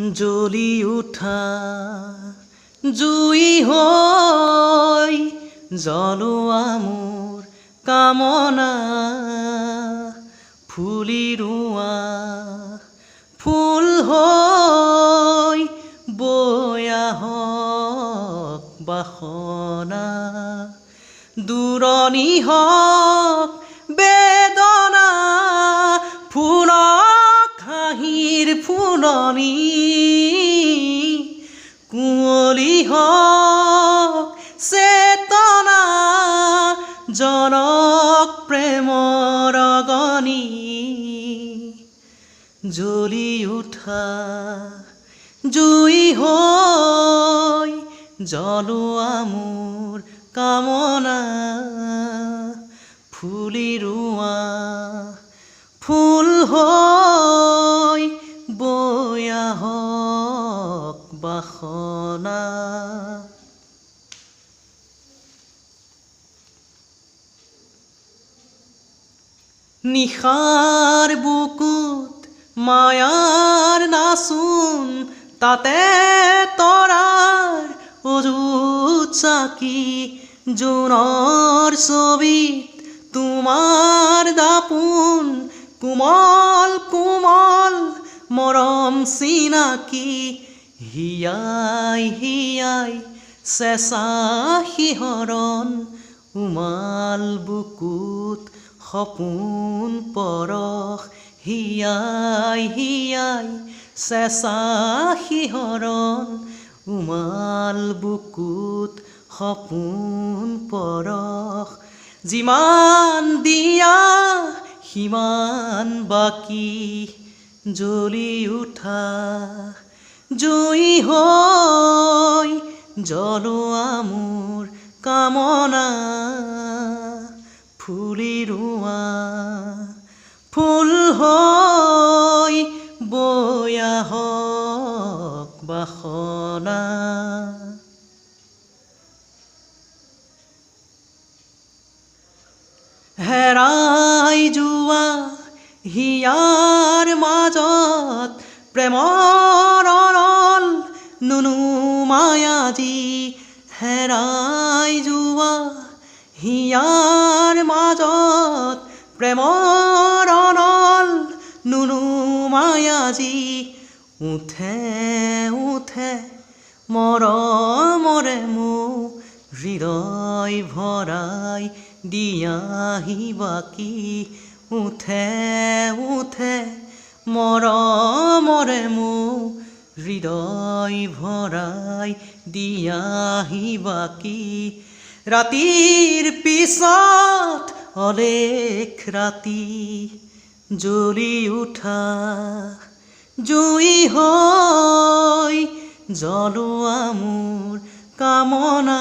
জ্বলি উঠা জুই হৈ জ্বলোৱা মোৰ কামনা ফুলি ৰোৱা ফুল হৈ বৈ আহক বাসনা দূৰণি হওক বেদনা ফুলক হাঁহিৰ ফুলনি কুঁৱলী হওক চেতনা জনক প্ৰেমৰ অগনি জ্বলি উঠা জুই হৈ জ্বলোৱা মোৰ কামনা ফুলি ৰোৱা ফুল হৈ বৈ আহক বাসনা নিশাৰ বুকুত মায়াৰ নাচোন তাতে তৰাৰ অযুত চাকি জোনৰ ছবিত তোমাৰ দাপোন কোমল কোমল মৰম চিনাকি হিয়াই হিয়াই চেঁচা শিহৰণ উমাল বুকুত সপোন পৰশ হিয়াই হিয়াই চেঁচা শিহৰণ উমাল বুকুত সপোন পৰশ যিমান দিয়া সিমান বাকী জ্বলি উঠা জুই হৈ জ্বলোৱা মোৰ কামনা ফুলি ৰোৱা ফুল হৈ বৈ আহক বাসনা হেৰাই যোৱা হিয়াৰ মাজত প্ৰেমৰ অৰল নুনুমাই আজি হেৰাই যোৱা হিয়াৰ মাজত প্ৰেমৰ অৰল নুনুমাই আজি উঠে উঠে মৰমৰে মোক হৃদয় ভৰাই দিয়াহি বাকি উঠে উঠে মৰমৰে মোক হৃদয় ভৰাই দিয়াহি বাকি ৰাতিৰ পিছত অলেখ ৰাতি জ্বলি উঠা জুই হৈ জ্বলোৱা মোৰ কামনা